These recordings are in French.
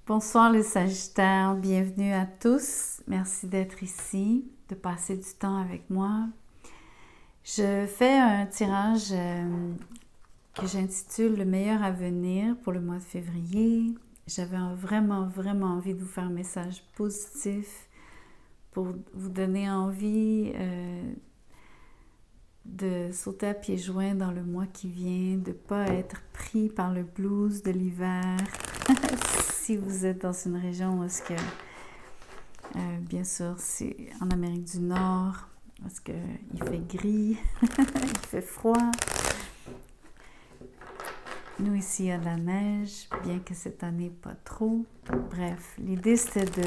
Bonsoir les Sagittaires, bienvenue à tous. Merci d'être ici, de passer du temps avec moi. Je fais un tirage que j'intitule Le meilleur à venir pour le mois de février. J'avais vraiment envie de vous faire un message positif pour vous donner envie de sauter à pieds joints dans le mois qui vient, de ne pas être pris par le blues de l'hiver. Si vous êtes dans une région où est-ce que, bien sûr, c'est en Amérique du Nord, parce qu'il fait gris, il fait froid. Nous, ici, il y a de la neige, bien que cette année, pas trop. Bref, l'idée, c'était de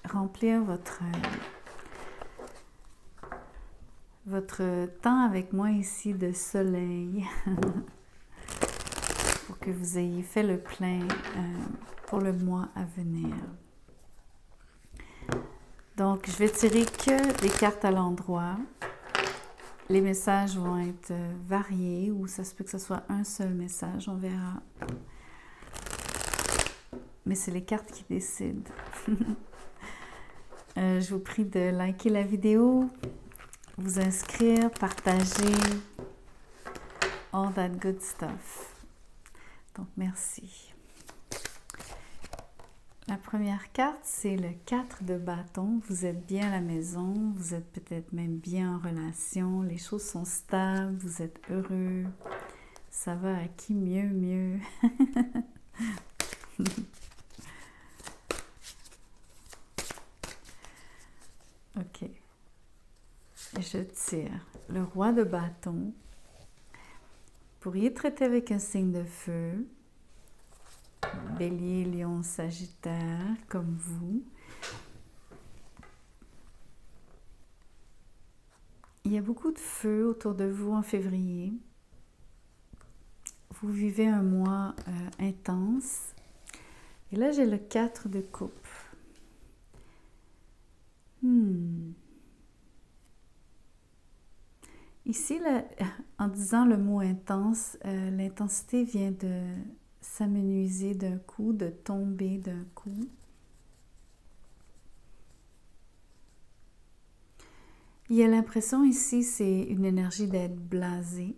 remplir votre temps avec moi ici de soleil pour que vous ayez fait le plein pour le mois à venir. Donc, je vais tirer que des cartes à l'endroit. Les messages vont être variés ou ça se peut que ce soit un seul message, on verra. Mais c'est les cartes qui décident. Je vous prie de liker la vidéo, vous inscrire, partager, all that good stuff. Donc, merci. La première carte, c'est le 4 de bâton. Vous êtes bien à la maison, vous êtes peut-être même bien en relation, les choses sont stables, vous êtes heureux. Ça va à qui mieux. Ok. Je tire le roi de bâton. Vous pourriez traiter avec un signe de feu. Bélier, Lion, Sagittaire, comme vous. Il y a beaucoup de feu autour de vous en février. Vous vivez un mois intense. Et là, j'ai le 4 de coupe. Ici, là, en disant le mot intense, l'intensité vient de s'amenuiser d'un coup, de tomber d'un coup. Il y a l'impression ici, c'est une énergie d'être blasé.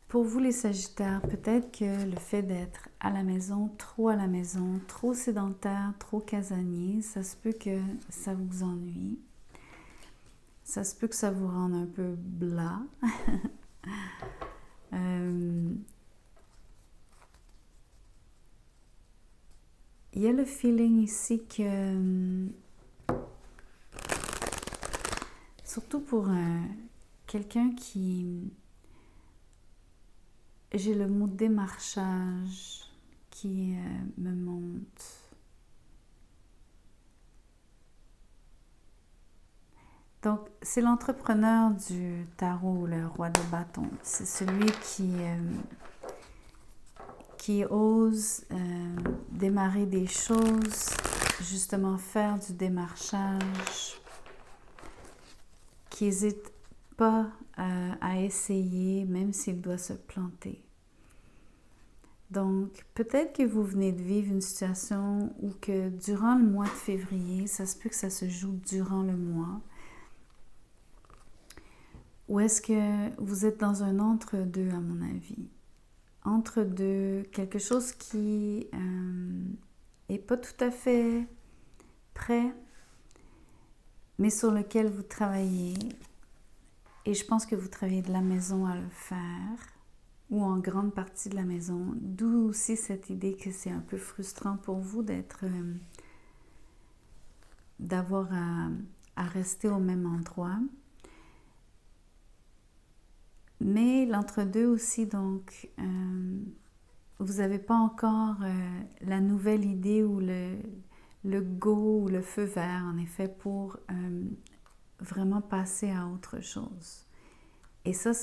Pour vous les Sagittaires, peut-être que le fait d'être à la maison, trop sédentaire, trop casanier, ça se peut que ça vous ennuie. Ça se peut que ça vous rende un peu blas. Il y a le feeling ici que, surtout pour quelqu'un qui... J'ai le mot démarchage qui me monte. Donc, c'est l'entrepreneur du tarot, le roi de bâton. C'est celui qui ose démarrer des choses, justement faire du démarchage, qui n'hésite pas à essayer, même s'il doit se planter. Donc, peut-être que vous venez de vivre une situation où que durant le mois de février, ça se peut que ça se joue durant le mois, ou est-ce que vous êtes dans un entre-deux, à mon avis? Entre-deux, quelque chose qui n'est pas tout à fait prêt, mais sur lequel vous travaillez. Et je pense que vous travaillez de la maison à le faire, ou en grande partie de la maison. D'où aussi cette idée que c'est un peu frustrant pour vous d'avoir à rester au même endroit. Mais l'entre-deux aussi, donc, vous n'avez pas encore la nouvelle idée ou le go ou le feu vert, en effet, pour vraiment passer à autre chose. Et ça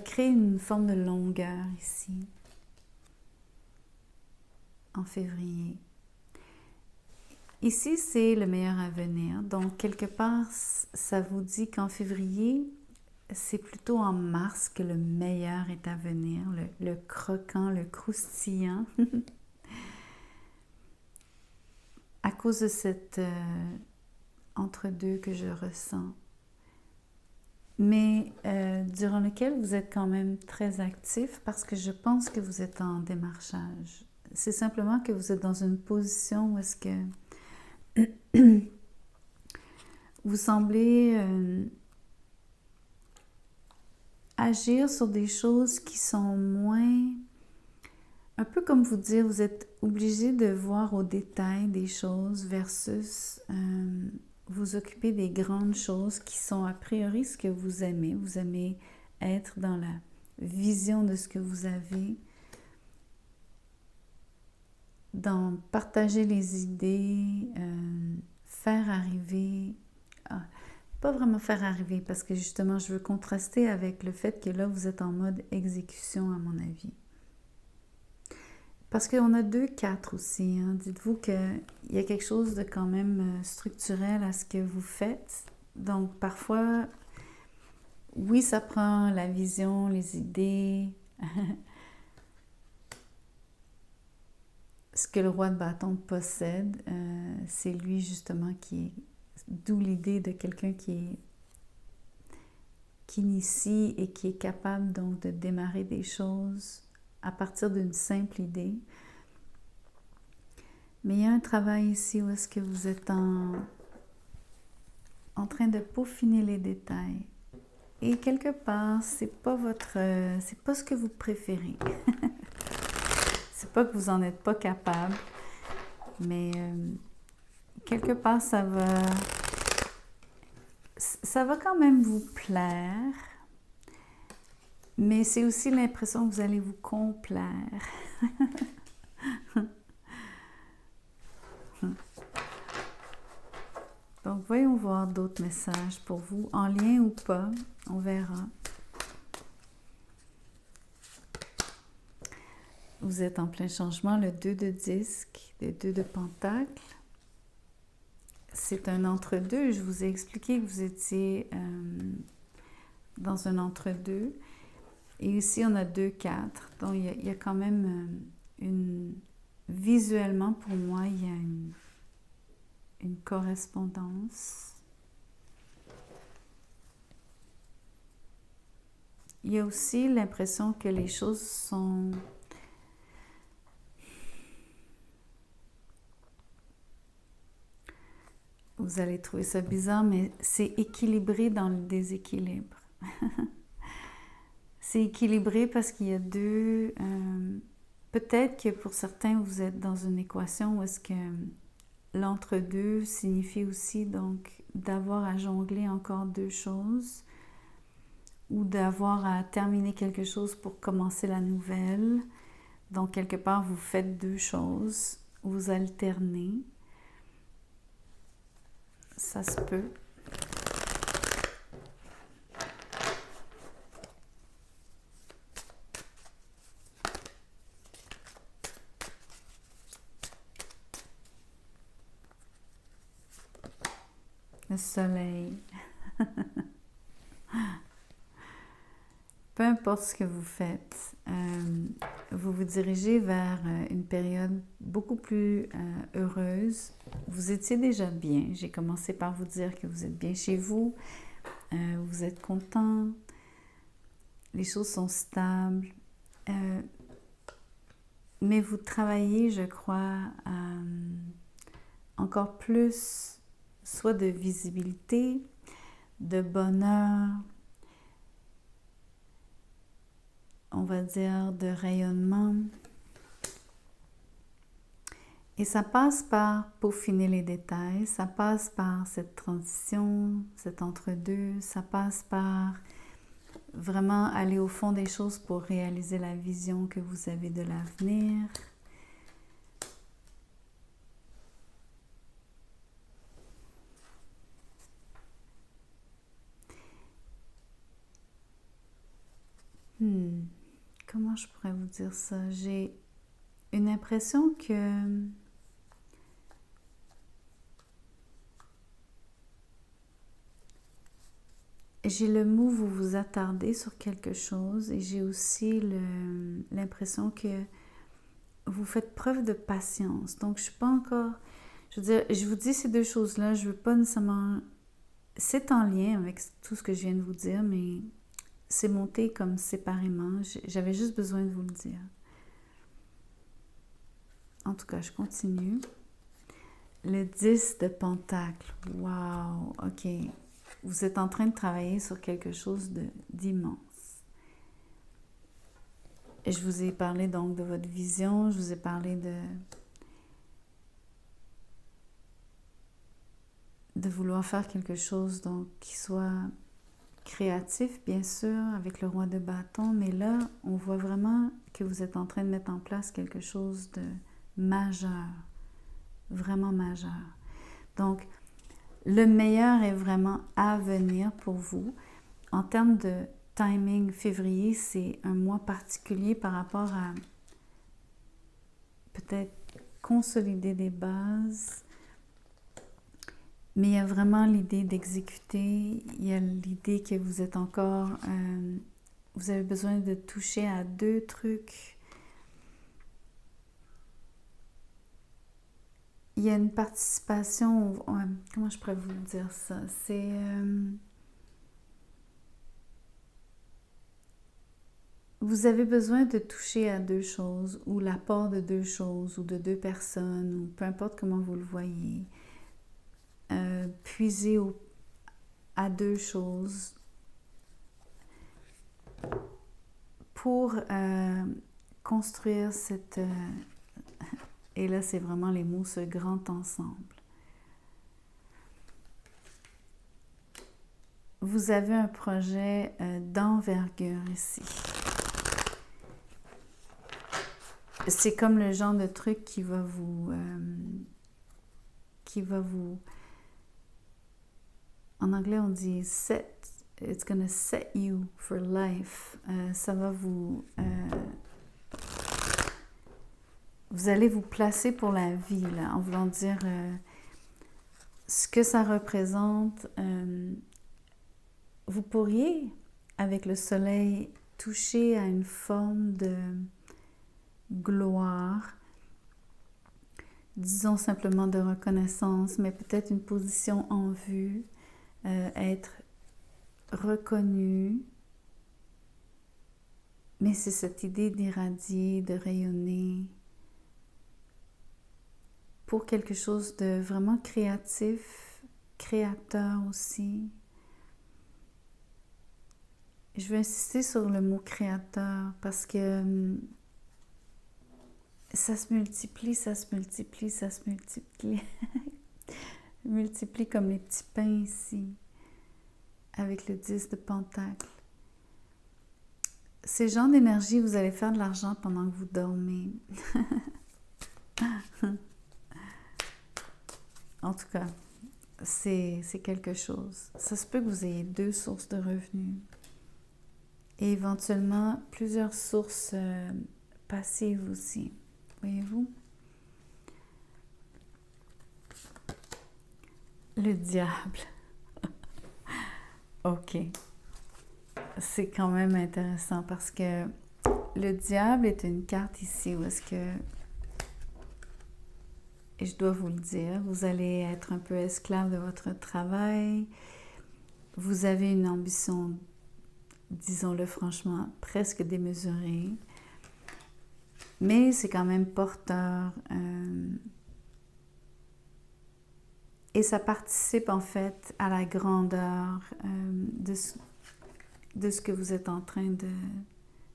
crée une forme de longueur ici, en février. Ici, c'est le meilleur à venir. Donc, quelque part, ça vous dit qu'en février, c'est plutôt en mars que le meilleur est à venir, le croquant, le croustillant. cause de cet entre-deux que je ressens. Mais durant lequel vous êtes quand même très actif parce que je pense que vous êtes en démarchage. C'est simplement que vous êtes dans une position où est-ce que vous semblez agir sur des choses qui sont moins... Un peu comme vous dire, vous êtes obligé de voir au détail des choses versus vous occuper des grandes choses qui sont a priori ce que vous aimez. Vous aimez être dans la vision de ce que vous avez, dans partager les idées, faire arriver... pas vraiment faire arriver parce que justement je veux contraster avec le fait que là vous êtes en mode exécution à mon avis. Parce qu'on a 2-4 aussi. Hein. Dites-vous qu'il y a quelque chose de quand même structurel à ce que vous faites. Donc, parfois, oui, ça prend la vision, les idées. Ce que le roi de bâton possède, c'est lui justement qui est... D'où l'idée de quelqu'un qui initie et qui est capable donc de démarrer des choses à partir d'une simple idée. Mais il y a un travail ici où est-ce que vous êtes en train de peaufiner les détails. Et quelque part, c'est pas ce que vous préférez. C'est pas que vous en êtes pas capable, mais quelque part, ça va quand même vous plaire. Mais c'est aussi l'impression que vous allez vous complaire. Donc, voyons voir d'autres messages pour vous, en lien ou pas, on verra. Vous êtes en plein changement, le 2 de disque, le 2 de pentacle. C'est un entre-deux, je vous ai expliqué que vous étiez dans un entre-deux. Et ici, on a 2-4. Donc, il y a quand même visuellement, pour moi, il y a une correspondance. Il y a aussi l'impression que les choses sont... Vous allez trouver ça bizarre, mais c'est équilibré dans le déséquilibre. C'est équilibré parce qu'il y a deux... peut-être que pour certains, vous êtes dans une équation où est-ce que l'entre-deux signifie aussi donc d'avoir à jongler encore deux choses ou d'avoir à terminer quelque chose pour commencer la nouvelle. Donc, quelque part, vous faites deux choses, vous alternez. Ça se peut. Le soleil. Peu importe ce que vous faites, vous vous dirigez vers une période beaucoup plus heureuse. Vous étiez déjà bien. J'ai commencé par vous dire que vous êtes bien chez vous. Vous êtes content. Les choses sont stables. Mais vous travaillez, je crois, encore plus, soit de visibilité, de bonheur, on va dire de rayonnement. Et ça passe par peaufiner les détails, ça passe par cette transition, cet entre-deux, ça passe par vraiment aller au fond des choses pour réaliser la vision que vous avez de l'avenir. Comment je pourrais vous dire ça? J'ai une impression que j'ai le mot vous vous attardez sur quelque chose et j'ai aussi l'impression que vous faites preuve de patience. Donc, je suis pas encore... Je veux dire, je vous dis ces deux choses-là, je veux pas nécessairement... C'est en lien avec tout ce que je viens de vous dire, mais c'est monté comme séparément. J'avais juste besoin de vous le dire. En tout cas, je continue. Le 10 de Pentacle. Wow! OK. Vous êtes en train de travailler sur quelque chose d'immense. Et je vous ai parlé donc de votre vision, je vous ai parlé de vouloir faire quelque chose donc qui soit créatif, bien sûr, avec le roi de bâton, mais là, on voit vraiment que vous êtes en train de mettre en place quelque chose de majeur, vraiment majeur. Donc, le meilleur est vraiment à venir pour vous. En termes de timing, février, c'est un mois particulier par rapport à peut-être consolider des bases, mais il y a vraiment l'idée d'exécuter, il y a l'idée que vous êtes encore, vous avez besoin de toucher à deux trucs. Il y a une participation, comment je pourrais vous dire ça? C'est... vous avez besoin de toucher à deux choses, ou l'apport de deux choses, ou de deux personnes, ou peu importe comment vous le voyez. Puiser à deux choses pour construire cette... et là, c'est vraiment les mots, ce grand ensemble. Vous avez un projet d'envergure ici. C'est comme le genre de truc qui va vous... En anglais, on dit set. It's gonna set you for life. Ça va vous... vous allez vous placer pour la vie, là, en voulant dire ce que ça représente. Vous pourriez, avec le soleil, toucher à une forme de gloire, disons simplement de reconnaissance, mais peut-être une position en vue, être reconnu. Mais c'est cette idée d'irradier, de rayonner pour quelque chose de vraiment créatif, créateur aussi. Je vais insister sur le mot créateur parce que ça se multiplie, ça se multiplie, ça se multiplie. Multiplie comme les petits pains ici, avec le 10 de Pentacle. Ces genres d'énergie, vous allez faire de l'argent pendant que vous dormez. En tout cas, c'est quelque chose. Ça se peut que vous ayez deux sources de revenus. Et éventuellement, plusieurs sources passives aussi. Voyez-vous? Le diable. OK. C'est quand même intéressant parce que le diable est une carte ici où est-ce que, et je dois vous le dire, vous allez être un peu esclave de votre travail. Vous avez une ambition, disons-le franchement, presque démesurée. Mais c'est quand même porteur. Et ça participe en fait à la grandeur de ce que vous êtes en train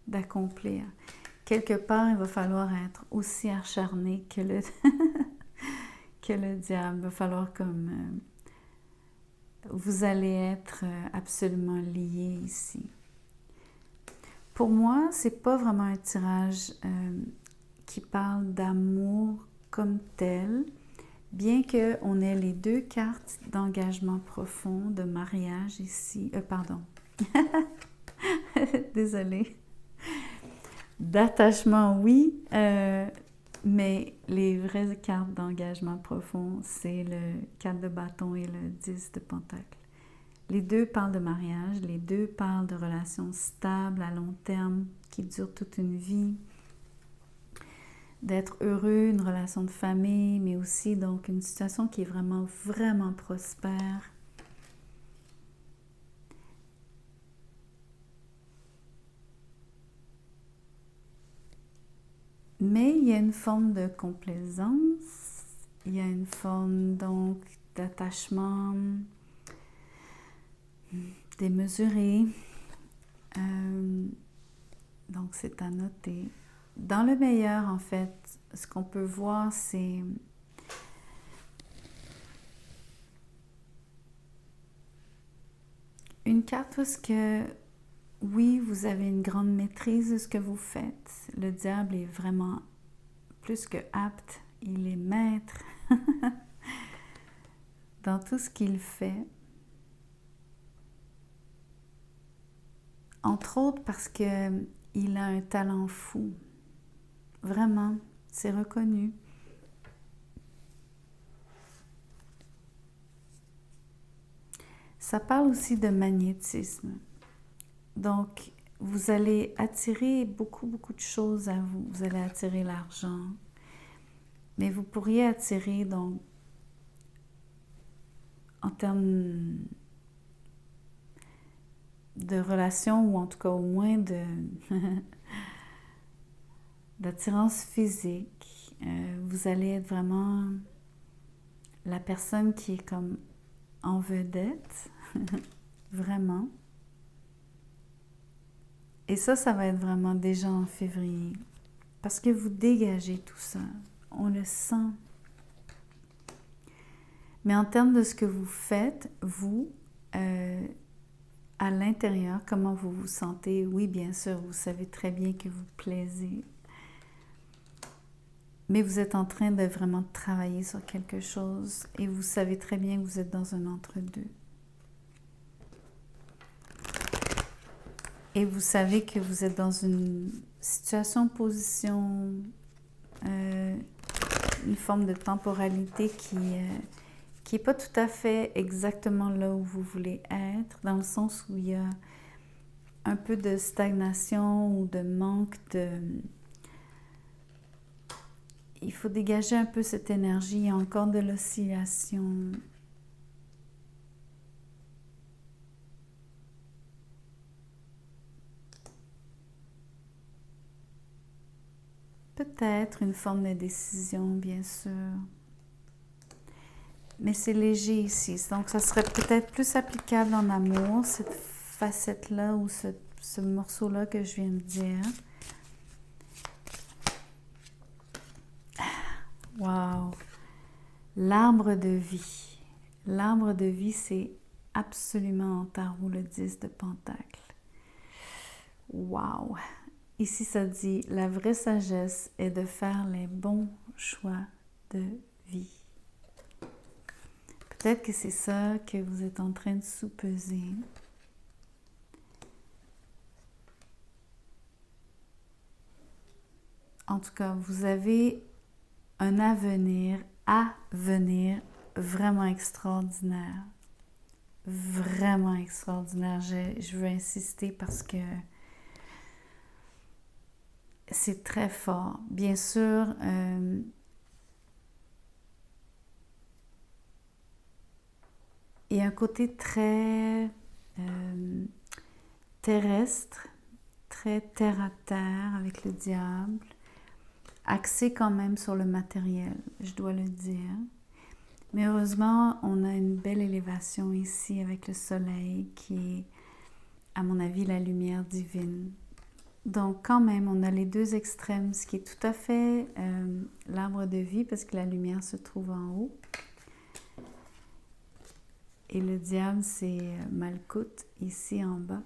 d'accomplir. Quelque part, il va falloir être aussi acharné que que le diable. Il va falloir comme... vous allez être absolument lié ici. Pour moi, c'est pas vraiment un tirage qui parle d'amour comme tel, bien qu'on ait les deux cartes d'engagement profond, de mariage ici. Pardon. Désolée. D'attachement, oui, mais les vraies cartes d'engagement profond, c'est le 4 de bâton et le 10 de pentacle. Les deux parlent de mariage, les deux parlent de relations stables à long terme qui durent toute une vie. d'être heureux, une relation de famille, mais aussi donc une situation qui est vraiment, vraiment prospère. Mais il y a une forme de complaisance, il y a une forme donc d'attachement démesuré. Donc c'est à noter. Dans le meilleur, en fait, ce qu'on peut voir, c'est une carte où est-ce que, oui, vous avez une grande maîtrise de ce que vous faites. Le diable est vraiment plus que apte. Il est maître dans tout ce qu'il fait. Entre autres parce qu'il a un talent fou. Vraiment, c'est reconnu. Ça parle aussi de magnétisme. Donc, vous allez attirer beaucoup, beaucoup de choses à vous. Vous allez attirer l'argent. Mais vous pourriez attirer, donc, en termes de relations, ou en tout cas au moins d'attirance physique, vous allez être vraiment la personne qui est comme en vedette, vraiment. Et ça va être vraiment déjà en février. Parce que vous dégagez tout ça. On le sent. Mais en termes de ce que vous faites, vous, à l'intérieur, comment vous vous sentez, oui, bien sûr, vous savez très bien que vous plaisez. Mais vous êtes en train de vraiment travailler sur quelque chose et vous savez très bien que vous êtes dans un entre-deux. Et vous savez que vous êtes dans une situation, position, une forme de temporalité qui n'est pas tout à fait exactement là où vous voulez être, dans le sens où il y a un peu de stagnation ou de manque de... Il faut dégager un peu cette énergie, il y a encore de l'oscillation. Peut-être une forme de décision, bien sûr. Mais c'est léger ici, donc ça serait peut-être plus applicable en amour, cette facette-là ou ce morceau-là que je viens de dire. Wow! L'arbre de vie. L'arbre de vie, c'est absolument en tarot le 10 de Pentacle. Wow! Ici, ça dit, la vraie sagesse est de faire les bons choix de vie. Peut-être que c'est ça que vous êtes en train de sous-peser. En tout cas, vous avez un avenir à venir vraiment extraordinaire. Vraiment extraordinaire. Je veux insister parce que c'est très fort. Bien sûr, il y a un côté très terrestre, très terre-à-terre avec le diable, axé quand même sur le matériel, je dois le dire. Mais heureusement, on a une belle élévation ici avec le soleil qui est, à mon avis, la lumière divine. Donc quand même, on a les deux extrêmes, ce qui est tout à fait l'arbre de vie parce que la lumière se trouve en haut. Et le diable, c'est Malkout, ici en bas.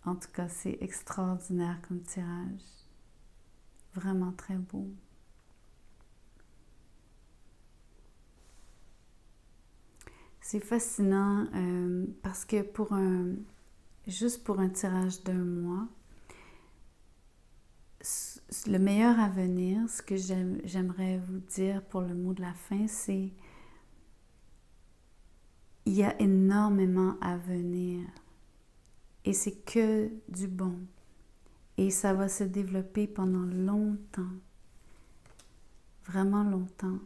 En tout cas, c'est extraordinaire comme tirage. Vraiment très beau. C'est fascinant parce que juste pour un tirage d'un mois, le meilleur à venir, ce que j'aimerais vous dire pour le mot de la fin, c'est il y a énormément à venir et c'est que du bon. Et ça va se développer pendant longtemps, vraiment longtemps.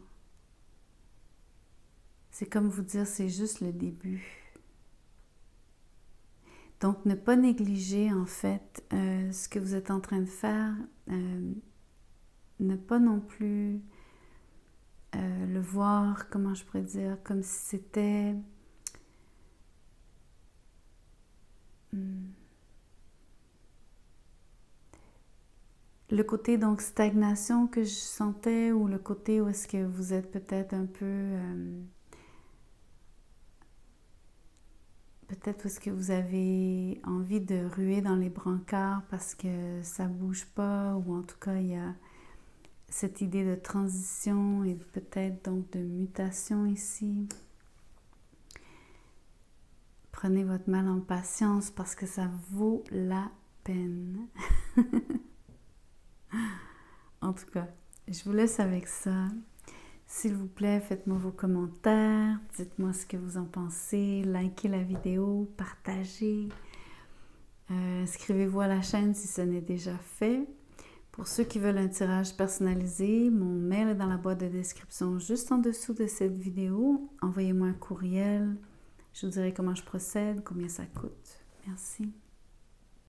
C'est comme vous dire, c'est juste le début. Donc, ne pas négliger en fait ce que vous êtes en train de faire, ne pas non plus le voir, comment je pourrais dire, comme si c'était le côté donc stagnation que je sentais, ou le côté où est-ce que vous êtes peut-être un peu peut-être où est-ce que vous avez envie de ruer dans les brancards parce que ça bouge pas, ou en tout cas il y a cette idée de transition et peut-être donc de mutation ici. Prenez votre mal en patience parce que ça vaut la peine. En tout cas, je vous laisse avec ça. S'il vous plaît, faites-moi vos commentaires, dites-moi ce que vous en pensez, likez la vidéo, partagez, inscrivez-vous à la chaîne si ce n'est déjà fait. Pour ceux qui veulent un tirage personnalisé, mon mail est dans la boîte de description juste en dessous de cette vidéo. Envoyez-moi un courriel, je vous dirai comment je procède, combien ça coûte. Merci.